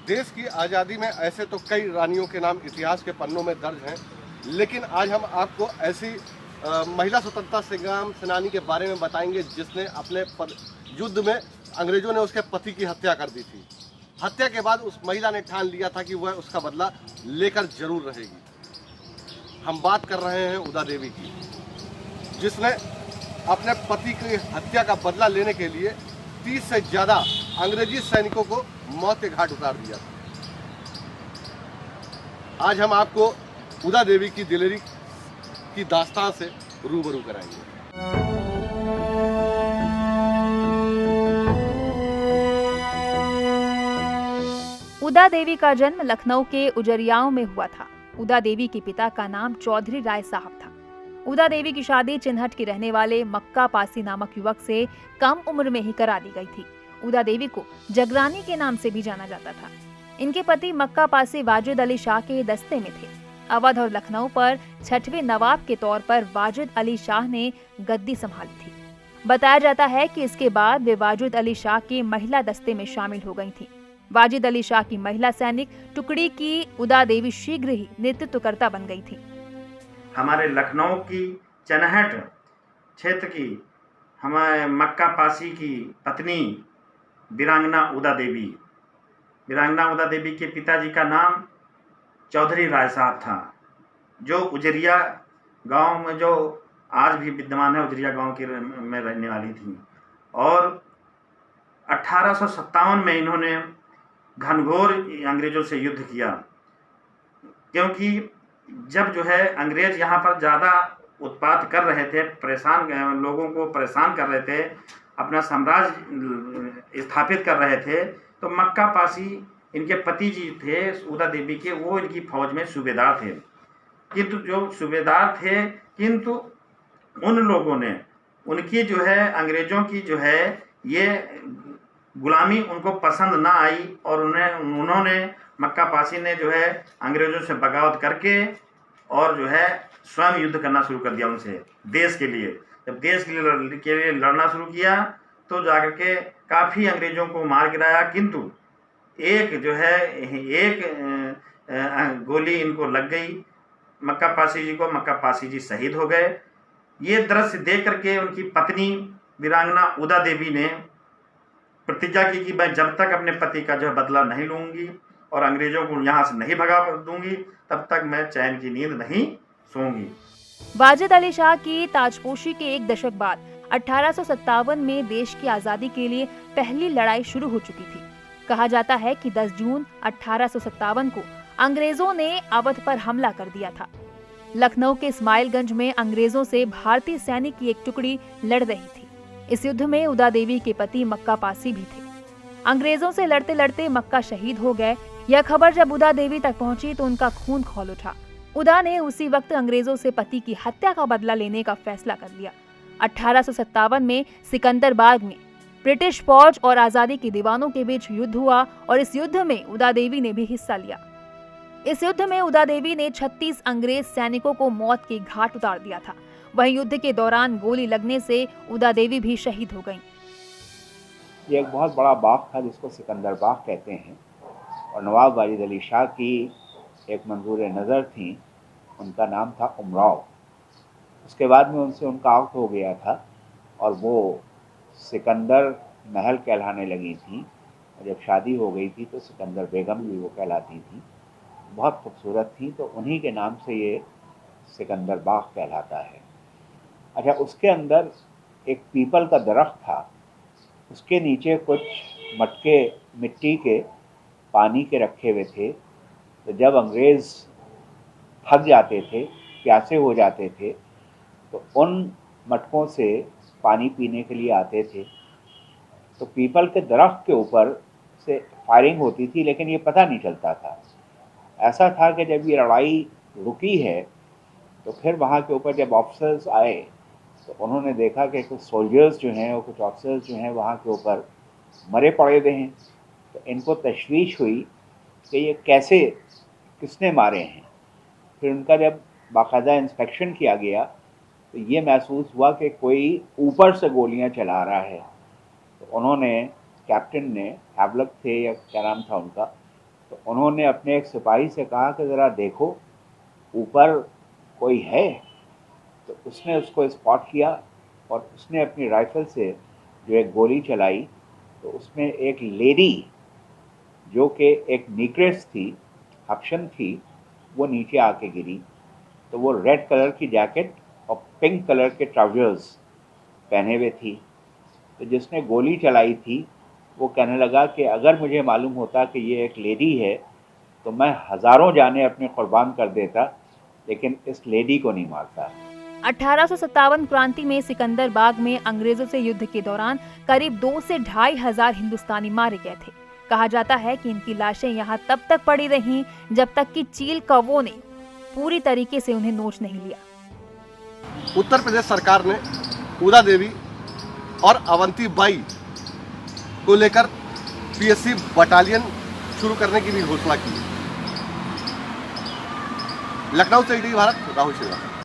देश की आज़ादी में ऐसे तो कई रानियों के नाम इतिहास के पन्नों में दर्ज हैं, लेकिन आज हम आपको ऐसी महिला स्वतंत्रता संग्राम सेनानी के बारे में बताएंगे जिसने अपने युद्ध में अंग्रेजों ने उसके पति की हत्या कर दी थी। हत्या के बाद उस महिला ने ठान लिया था कि वह उसका बदला लेकर जरूर रहेगी। हम बात कर रहे हैं उदा देवी की, जिसने अपने पति की हत्या का बदला लेने के लिए 30 से ज़्यादा अंग्रेजी सैनिकों को मौत के घाट उतार दिया था। आज हम आपको उदा देवी की दिलेरी की दास्तान से रूबरू कराएंगे। उदा देवी का जन्म लखनऊ के उजरियाओं में हुआ था। उदा देवी के पिता का नाम चौधरी राय साहब था। उदा देवी की शादी चिन्हट के रहने वाले मक्का पासी नामक युवक से कम उम्र में ही करा दी गई थी। उदा देवी को जगरानी के नाम से भी जाना जाता था। इनके पति मक्का पासी वाजिद अली शाह के दस्ते में थे। अवध और लखनऊ पर 6वें नवाब के तौर पर वाजिद अली शाह ने गद्दी संभाली थी। बताया जाता है कि इसके बाद वे वाजिद अली शाह के महिला दस्ते में शामिल हो गई थी। वाजिद अली शाह की महिला सैनिक टुकड़ी की उदा देवी शीघ्र ही नेतृत्वकर्ता बन गई थी। हमारे लखनऊ की चनहट क्षेत्र की हमारे मक्का पासी की पत्नी वीरांगना उदा देवी के पिताजी का नाम चौधरी राय साहब था, जो उजरिया गांव में जो आज भी विद्यमान है, उजरिया गांव के में रहने वाली थी। और 1857 में इन्होंने घनघोर अंग्रेजों से युद्ध किया, क्योंकि जब जो है अंग्रेज यहाँ पर ज़्यादा उत्पात कर रहे थे, लोगों को परेशान कर रहे थे, अपना साम्राज्य स्थापित कर रहे थे, तो मक्का पासी इनके पति जी थे उदा देवी के, वो इनकी फौज में सूबेदार थे। किंतु जो सूबेदार थे, किंतु उन लोगों ने उनकी जो है अंग्रेज़ों की जो है ये गुलामी उनको पसंद ना आई, और उन्होंने मक्का पासी ने जो है अंग्रेज़ों से बगावत करके और जो है स्वयं युद्ध करना शुरू कर दिया उनसे, देश के लिए। जब देश के लिए लड़ना शुरू किया तो जाकर के काफ़ी अंग्रेज़ों को मार गिराया, किंतु एक जो है गोली इनको लग गई मक्का पासी जी को। मक्का पासी जी शहीद हो गए। ये दृश्य देख करके उनकी पत्नी वीरांगना उदा देवी ने प्रतिज्ञा की कि मैं जब तक अपने पति का जो बदला नहीं लूँगी और अंग्रेजों को यहाँ से नहीं भगा दूंगी, तब तक मैं चैन की नींद नहीं सोऊंगी। वाजिद अली शाह की ताजपोशी के एक दशक बाद 1857 में देश की आजादी के लिए पहली लड़ाई शुरू हो चुकी थी। कहा जाता है कि 10 जून 1857 को अंग्रेजों ने अवध पर हमला कर दिया था। लखनऊ के इस्माइलगंज में अंग्रेजों से भारतीय सैनिक की एक टुकड़ी लड़ रही थी। इस युद्ध में उदा देवी के पति मक्का पासी भी थे। अंग्रेजों से लड़ते लड़ते मक्का शहीद हो गए। यह खबर जब उदा देवी तक पहुंची तो उनका खून खौल उठा। उदा ने उसी वक्त अंग्रेजों से पति की हत्या का बदला लेने का फैसला कर लिया। 1857 में सिकंदरबाग में ब्रिटिश फौज और आजादी के दीवानों के बीच युद्ध हुआ और इस युद्ध में उदा देवी ने भी हिस्सा लिया। इस युद्ध में उदा देवी ने 36 अंग्रेज सैनिकों को मौत के घाट उतार दिया था। वहीं युद्ध के दौरान गोली लगने से उदा देवी भी शहीद हो गईं। ये एक बहुत बड़ा बाग था जिसको सिकंदर बाग कहते हैं, और नवाब वाजिद अली शाह की एक मंजूर नज़र थी, उनका नाम था उमराव। उसके बाद में उनसे उनका आउट हो गया था और वो सिकंदर महल कहलाने लगी थी। और जब शादी हो गई थी तो सिकंदर बेगम भी वो कहलाती थी। बहुत खूबसूरत थी, तो उन्हीं के नाम से ये सिकंदर बाग कहलाता है। अच्छा, उसके अंदर एक पीपल का दरख्त था, उसके नीचे कुछ मटके मिट्टी के पानी के रखे हुए थे। तो जब अंग्रेज़ थक जाते थे, प्यासे हो जाते थे, तो उन मटकों से पानी पीने के लिए आते थे। तो पीपल के दरख्त के ऊपर से फायरिंग होती थी, लेकिन ये पता नहीं चलता था। ऐसा था कि जब ये लड़ाई रुकी है तो फिर वहाँ के ऊपर जब ऑफिसर्स आए तो उन्होंने देखा कि कुछ सोल्जर्स जो हैं और कुछ ऑफिसर्स जो हैं वहाँ के ऊपर मरे पड़े हुए हैं। तो इनको तशवीश हुई कि ये कैसे, किसने मारे हैं। फिर उनका जब बाकायदा इंस्पेक्शन किया गया तो ये महसूस हुआ कि कोई ऊपर से गोलियां चला रहा है। तो उन्होंने, कैप्टन ने, हैवलक थे या क्या नाम था उनका, तो उन्होंने अपने एक सिपाही से कहा कि ज़रा देखो ऊपर कोई है। तो उसने उसको स्पॉट किया और उसने अपनी राइफल से जो एक गोली चलाई, तो उसमें एक लेडी जो कि एक नीग्रेस थी, हबशन थी, वो नीचे आके गिरी। तो वो रेड कलर की जैकेट और पिंक कलर के ट्राउजर्स पहने हुए थी। तो जिसने गोली चलाई थी वो कहने लगा कि अगर मुझे मालूम होता कि ये एक लेडी है तो मैं हज़ारों जानें अपने कुर्बान कर देता, लेकिन इस लेडी को नहीं मारता। 1857 क्रांति में सिकंदर बाग में अंग्रेजों से युद्ध के दौरान करीब 2 से 2,500 हिंदुस्तानी मारे गए थे। कहा जाता है कि इनकी लाशें यहाँ तब तक पड़ी रहीं जब तक कि चील कौवों ने पूरी तरीके से उन्हें नोच नहीं लिया। उत्तर प्रदेश सरकार ने उदा देवी और अवंती बाई को लेकर पीएससी बटालियन शुरू करने की भी घोषणा की है। लखनऊ से ईडी भारत, राहुल श्रीवास्तव।